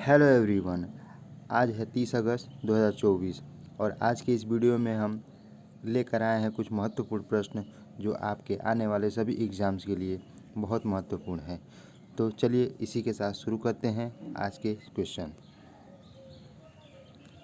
Hello everyone. आज है 30 अगस्त 2024 और आज की इस वीडियो में हम लेकर आए हैं कुछ महत्वपूर्ण प्रश्न जो आपके आने वाले सभी एग्ज़ाम्स के लिए बहुत महत्वपूर्ण है। तो चलिए इसी के साथ शुरू करते हैं आज के क्वेश्चन।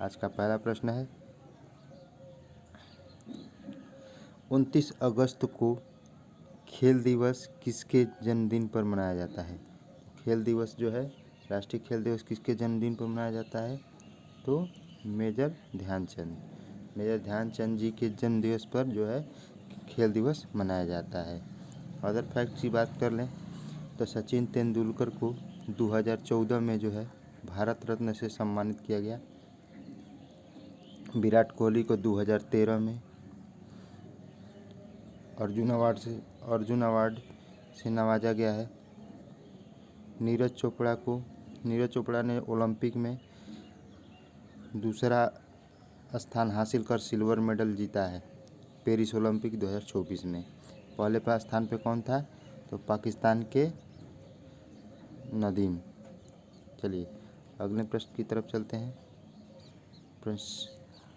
आज का पहला प्रश्न है, 29 अगस्त को खेल दिवस किसके जन्मदिन पर मनाया जाता है? खेल दिवस जो है, राष्ट्रीय खेल दिवस किसके जन्मदिन पर मनाया जाता है? तो मेजर ध्यानचंद जी के जन्म दिवस पर जो है खेल दिवस मनाया जाता है। अदर फैक्ट की बात कर लें तो सचिन तेंदुलकर को 2014 में जो है भारत रत्न से सम्मानित किया गया। विराट कोहली को 2013 में अर्जुन अवार्ड से नवाजा गया है। नीरज चोपड़ा ने ओलंपिक में दूसरा स्थान हासिल कर सिल्वर मेडल जीता है पेरिस ओलंपिक 2024 में। पहले स्थान पे कौन था? तो पाकिस्तान के नदीम। चलिए अगले प्रश्न की तरफ चलते हैं।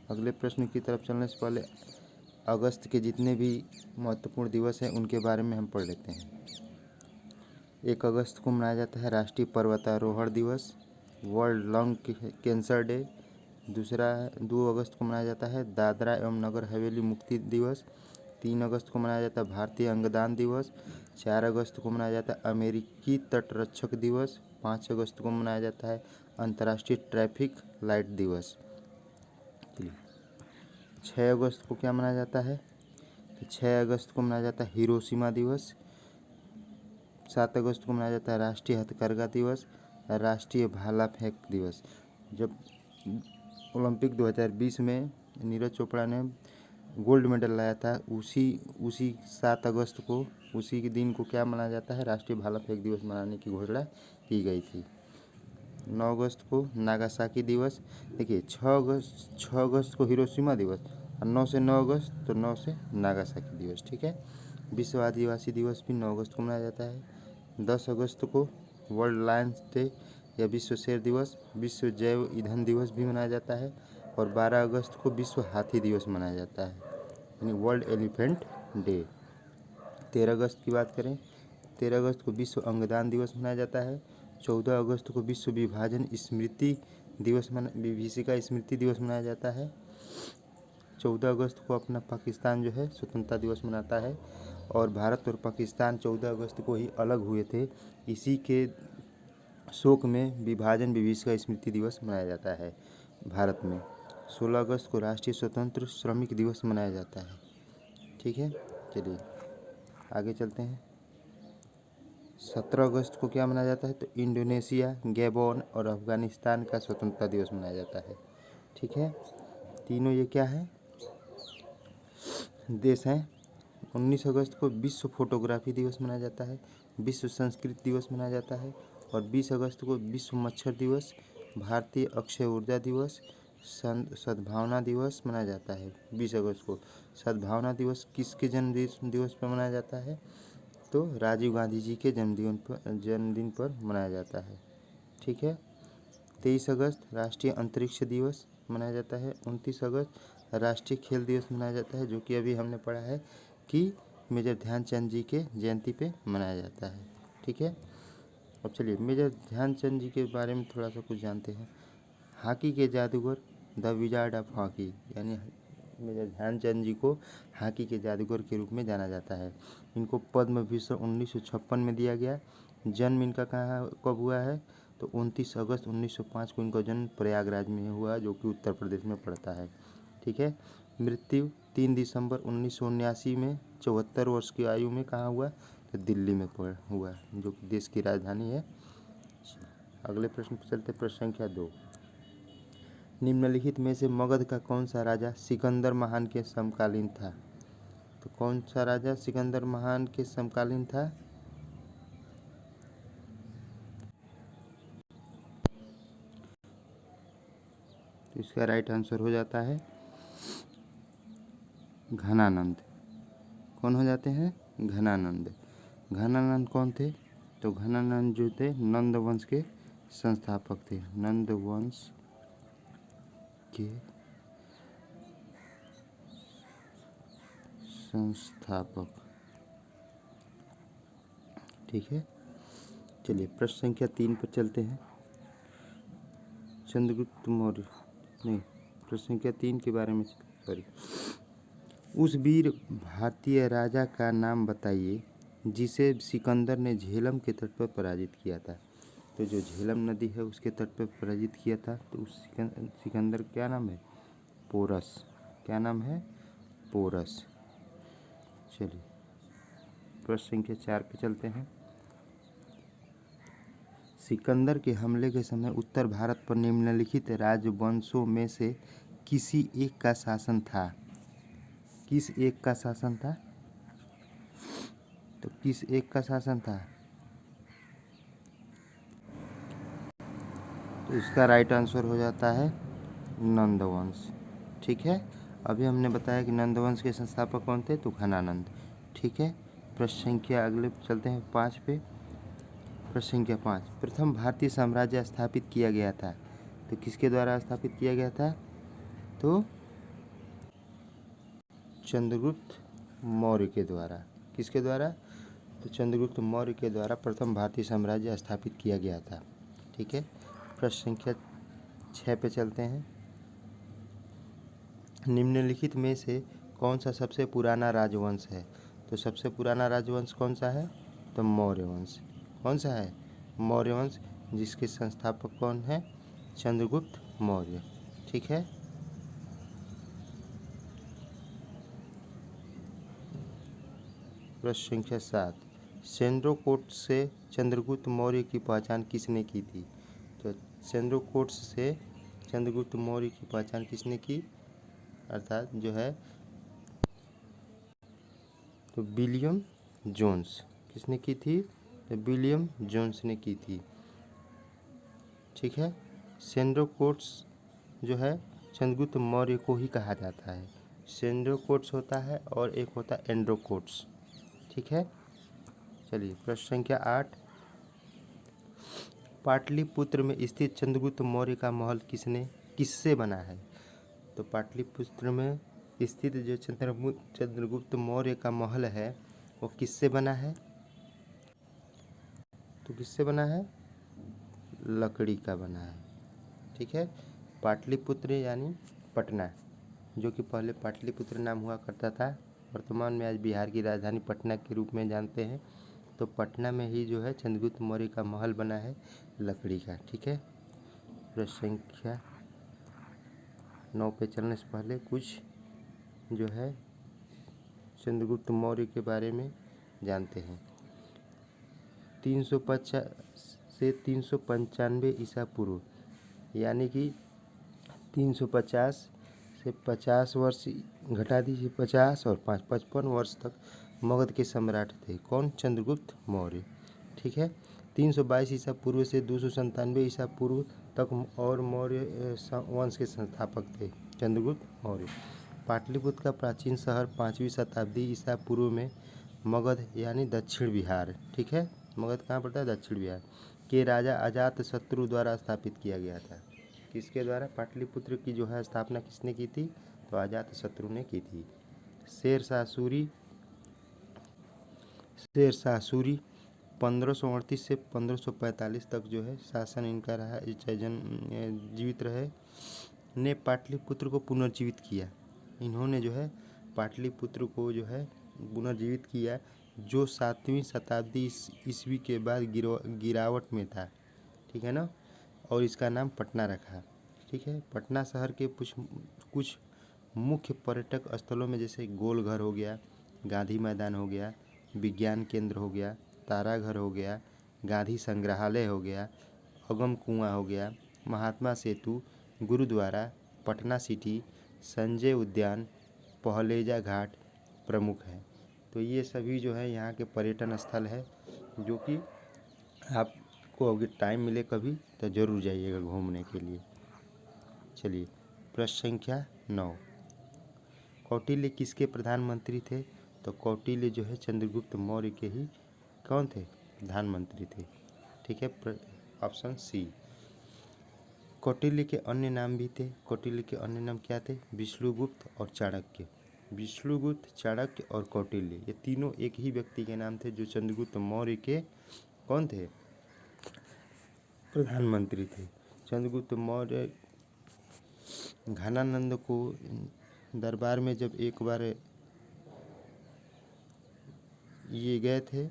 अगले प्रश्न की तरफ चलने से पहले अगस्त के जितने भी महत्वपूर्ण दिवस हैं उनके बारे में हम पढ़ लेते हैं। 1 अगस्त को मनाया जाता है राष्ट्रीय पर्वतारोहण दिवस, वर्ल्ड लंग कैंसर डे। 2 अगस्त को मनाया जाता है दादरा एवं नगर हवेली मुक्ति दिवस। 3 अगस्त को मनाया जाता है भारतीय अंगदान दिवस। 4 अगस्त को मनाया जाता है अमेरिकी तटरक्षक दिवस। 5 अगस्त को मनाया जाता है अंतर्राष्ट्रीय ट्रैफिक लाइट दिवस। 6 अगस्त को क्या मनाया जाता है? तो 6 अगस्त को मनाया जाता है हिरोशिमा दिवस। 7 अगस्त को मनाया जाता है राष्ट्रीय हथकरघा दिवस, राष्ट्रीय भाला फेंक दिवस। जब ओलंपिक 2020 में नीरज चोपड़ा ने गोल्ड मेडल लाया था, उसी 7 अगस्त को, उसी के दिन को क्या मनाया जाता है? राष्ट्रीय भाला फेंक दिवस मनाने की घोषणा की गई थी। 9 अगस्त को नागासाकी दिवस। देखिए 6 अगस्त को हिरोशिमा दिवस और 9 से 9 अगस्त, तो 9 से नागासाकी दिवस। ठीक है। विश्व आदिवासी दिवस भी 9 अगस्त को मनाया जाता है। 10 अगस्त को वर्ल्ड लायंस डे या विश्व शेर दिवस, विश्व जैव ईंधन दिवस भी मनाया जाता है। और 12 अगस्त को विश्व हाथी दिवस मनाया जाता है, यानी वर्ल्ड एलिफेंट डे। 13 अगस्त की बात करें, 13 अगस्त को विश्व अंगदान दिवस मनाया जाता है। 14 अगस्त को विश्व विभाजन स्मृति दिवस विभीषिका स्मृति दिवस मनाया जाता है। 14 अगस्त को अपना पाकिस्तान जो है स्वतंत्रता दिवस मनाता है और भारत और पाकिस्तान 14 अगस्त को ही अलग हुए थे। इसी के शोक में विभाजन विभीषिका स्मृति दिवस मनाया जाता है भारत में। 16 अगस्त को राष्ट्रीय स्वतंत्र श्रमिक दिवस मनाया जाता है। ठीक है, चलिए आगे चलते हैं। 17 अगस्त को क्या मनाया जाता है? तो इंडोनेशिया, गैबोन और अफगानिस्तान का स्वतंत्रता दिवस मनाया जाता है। ठीक है, तीनों ये क्या है? देश हैं। 19 अगस्त को विश्व फोटोग्राफी दिवस मनाया जाता है, विश्व संस्कृत दिवस मनाया जाता है और 20 अगस्त को विश्व मच्छर दिवस, भारतीय अक्षय ऊर्जा दिवस, सद्भावना दिवस मनाया जाता है। 20 अगस्त को सद्भावना दिवस किसके जन्म दिवस पर मनाया जाता है? तो राजीव गांधी जी के जन्मदिन पर मनाया जाता है। ठीक है। 23 अगस्त राष्ट्रीय अंतरिक्ष दिवस मनाया जाता है। 29 अगस्त राष्ट्रीय खेल दिवस मनाया जाता है, जो कि अभी हमने पढ़ा है कि मेजर ध्यानचंद जी के जयंती पे मनाया जाता है। ठीक है। अब चलिए मेजर ध्यानचंद जी के बारे में थोड़ा सा कुछ जानते हैं। हॉकी के जादूगर, द विजार्ड ऑफ हॉकी, यानी मेजर ध्यानचंद जी को हॉकी के जादूगर के रूप में जाना जाता है। इनको पद्म विभूषण 1956 में दिया गया। जन्म इनका कहाँ कब हुआ है? तो 29 अगस्त 1905 को इनका जन्म प्रयागराज में हुआ, जो कि उत्तर प्रदेश में पड़ता है। ठीक है। मृत्यु 3 दिसंबर 1979 में 74 वर्ष की आयु में कहाँ हुआ? तो दिल्ली में हुआ, जो कि देश की राजधानी है। अगले प्रश्न पर चलते, प्रश्न संख्या 2। निम्नलिखित में से मगध का कौन सा राजा सिकंदर महान के समकालीन था? तो कौन सा राजा सिकंदर महान के समकालीन था? तो इसका राइट आंसर हो जाता है घनानंद। कौन हो जाते हैं? घनानंद। घनानंद कौन थे? तो घनानंद जो थे नंद वंश के संस्थापक थे। नंद वंश के संस्थापक। ठीक है, चलिए प्रश्न संख्या 3 पर चलते हैं। चंद्रगुप्त मौर्य नहीं, प्रश्न संख्या 3 के बारे में, सॉरी। उस वीर भारतीय राजा का नाम बताइए जिसे सिकंदर ने झेलम के तट पर पराजित किया था। तो जो झेलम नदी है उसके तट पर पराजित किया था, तो उस सिकंदर क्या नाम है? पोरस। क्या नाम है? पोरस। चलिए प्रश्न संख्या 4 पे चलते हैं। सिकंदर के हमले के समय उत्तर भारत पर निम्नलिखित राजवंशों में से किसी एक का शासन था। किस एक का शासन था? तो किस एक का शासन था? तो इसका राइट आंसर हो जाता है नंदवंश। ठीक है, अभी हमने बताया कि नंदवंश के संस्थापक कौन थे? तो घनानंद। ठीक है, प्रश्न संख्या अगले चलते हैं 5 पे। प्रश्न संख्या 5, प्रथम भारतीय साम्राज्य स्थापित किया गया था। तो किसके द्वारा स्थापित किया गया था? तो चंद्रगुप्त मौर्य के द्वारा। किसके द्वारा? तो चंद्रगुप्त मौर्य के द्वारा प्रथम भारतीय साम्राज्य स्थापित किया गया था। ठीक है, प्रश्न संख्या 6 पे चलते हैं। निम्नलिखित में से कौन सा सबसे पुराना राजवंश है? तो सबसे पुराना राजवंश कौन सा है? तो मौर्य वंश। कौन सा है? मौर्य वंश, जिसके संस्थापक कौन है? चंद्रगुप्त मौर्य। ठीक है, प्रश्न संख्या 7, सेंड्रोकोट से चंद्रगुप्त मौर्य की पहचान किसने की थी? तो सेंड्रोकोट से चंद्रगुप्त मौर्य की पहचान किसने की? अर्थात जो है तो विलियम जोन्स। किसने की थी? तो विलियम जोन्स ने की थी। ठीक है, सेंड्रोकोट्स जो है चंद्रगुप्त मौर्य को ही कहा जाता है। सेंड्रोकोट्स होता है और एक होता है एंड्रोकोट्स। ठीक है, चलिए प्रश्न संख्या 8, पाटलिपुत्र में स्थित चंद्रगुप्त मौर्य का महल किससे बना है? तो पाटलिपुत्र में स्थित जो चंद्रगुप्त मौर्य का महल है वो किससे बना है? तो किससे बना है? लकड़ी का बना है। ठीक है, पाटलिपुत्र यानी पटना, जो कि पहले पाटलिपुत्र नाम हुआ करता था, वर्तमान में आज बिहार की राजधानी पटना के रूप में जानते हैं। तो पटना में ही जो है चंद्रगुप्त मौर्य का महल बना है लकड़ी का। ठीक है, प्रश्न संख्या 9 पे चलने से पहले कुछ जो है चंद्रगुप्त मौर्य के बारे में जानते हैं। 350 से 395 ईसा पूर्व, यानी कि 350 से 50 वर्ष घटा दीजिए, 50 और 5 55 वर्ष तक मगध के सम्राट थे। कौन? चंद्रगुप्त मौर्य। ठीक है, 322 ईसा पूर्व से 297 ईसा पूर्व तक और मौर्य वंश के संस्थापक थे चंद्रगुप्त मौर्य। पाटलिपुत्र का प्राचीन शहर 5वीं शताब्दी ईसा पूर्व में मगध यानी दक्षिण बिहार, ठीक है, मगध कहाँ पड़ता है? दक्षिण बिहार के राजा अजातशत्रु द्वारा स्थापित किया गया था। किसके द्वारा? पाटलिपुत्र की जो है स्थापना किसने की थी? तो अजातशत्रु ने की थी। शेरशाह सूरी 1538 से 1545 तक जो है शासन इनका रहा, जीवित रहे, ने पाटलिपुत्र को पुनर्जीवित किया। इन्होंने जो है पाटलिपुत्र को जो है पुनर्जीवित किया, जो 7वीं शताब्दी ईस्वी के बाद गिरावट में था। ठीक है ना, और इसका नाम पटना रखा। ठीक है, पटना शहर के कुछ मुख्य पर्यटक स्थलों में जैसे गोलघर हो गया, गांधी मैदान हो गया, विज्ञान केंद्र हो गया, ताराघर हो गया, गांधी संग्रहालय हो गया, अगम कुआं हो गया, महात्मा सेतु, गुरुद्वारा, पटना सिटी, संजय उद्यान, पहलेजा घाट प्रमुख हैं। तो ये सभी जो है यहाँ के पर्यटन स्थल है, जो कि आपको अगर टाइम मिले कभी तो ज़रूर जाइएगा घूमने के लिए। चलिए प्रश्न संख्या 9, कौटिल्य किसके प्रधानमंत्री थे? तो कौटिल्य जो है चंद्रगुप्त मौर्य के ही कौन थे? प्रधानमंत्री थे। ठीक है, ऑप्शन सी। कौटिल्य के अन्य नाम भी थे। कौटिल्य के अन्य नाम क्या थे? विष्णुगुप्त और चाणक्य। विष्णुगुप्त, चाणक्य और कौटिल्य, ये तीनों एक ही व्यक्ति के नाम थे जो चंद्रगुप्त मौर्य के कौन थे? प्रधानमंत्री थे। चंद्रगुप्त मौर्य घनानंद को दरबार में जब एक बार ये गए थे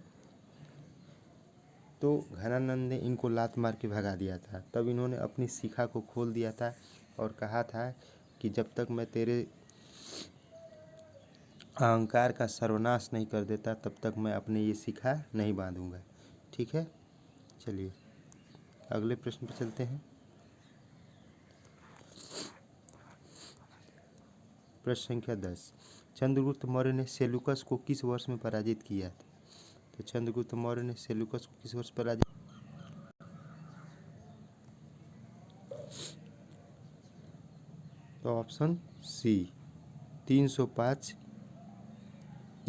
तो घनानंद ने इनको लात मार के भगा दिया था। तब इन्होंने अपनी शिखा को खोल दिया था और कहा था कि जब तक मैं तेरे अहंकार का सर्वनाश नहीं कर देता तब तक मैं अपने ये शिखा नहीं बांधूंगा। ठीक है, चलिए अगले प्रश्न पर चलते हैं। प्रश्न संख्या 10। चंद्रगुप्त मौर्य ने सेल्यूकस को किस वर्ष में पराजित किया था? तो चंद्रगुप्त मौर्य ने सेल्यूकस को किस वर्ष पराजित? तो ऑप्शन सी 305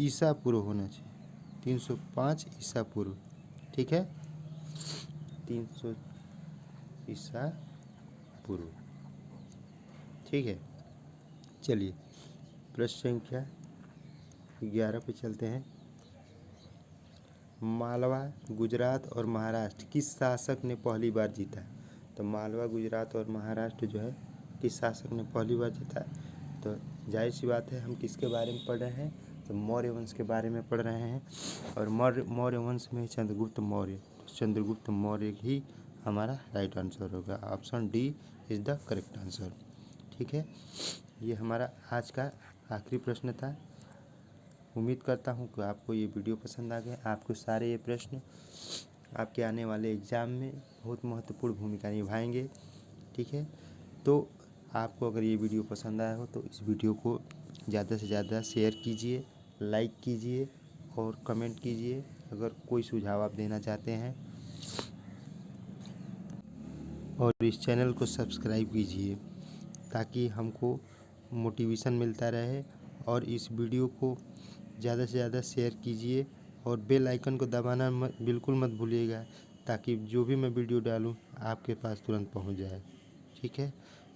ईसा पूर्व होना चाहिए। 305 ईसा पूर्व। ठीक है, 300 ईसा पूर्व। ठीक है, चलिए प्रश्न संख्या 11 पे चलते हैं। मालवा, गुजरात और महाराष्ट्र किस शासक ने पहली बार जीता? तो मालवा, गुजरात और महाराष्ट्र जो है किस शासक ने पहली बार जीता? तो जाहिर सी बात है हम किसके बारे में पढ़ रहे हैं? तो मौर्य वंश के बारे में पढ़ रहे हैं और मौर्य वंश में चंद्रगुप्त मौर्य। तो चंद्रगुप्त मौर्य ही हमारा राइट आंसर होगा। Option D is the correct answer. ठीक है, ये हमारा आज का आखिरी प्रश्न था। उम्मीद करता हूँ कि आपको ये वीडियो पसंद आ गया। आपको सारे ये प्रश्न आपके आने वाले एग्ज़ाम में बहुत महत्वपूर्ण भूमिका निभाएंगे। ठीक है, तो आपको अगर ये वीडियो पसंद आया हो तो इस वीडियो को ज़्यादा से ज़्यादा शेयर कीजिए, लाइक कीजिए और कमेंट कीजिए अगर कोई सुझाव आप देना चाहते हैं, और इस चैनल को सब्सक्राइब कीजिए ताकि हमको मोटिवेशन मिलता रहे। और इस वीडियो को ज़्यादा से ज़्यादा शेयर कीजिए और बेल आइकन को दबाना बिल्कुल मत भूलिएगा ताकि जो भी मैं वीडियो डालूँ आपके पास तुरंत पहुंच जाए। ठीक है,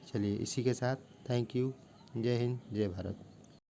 चलिए इसी के साथ थैंक यू। जय हिंद, जय भारत।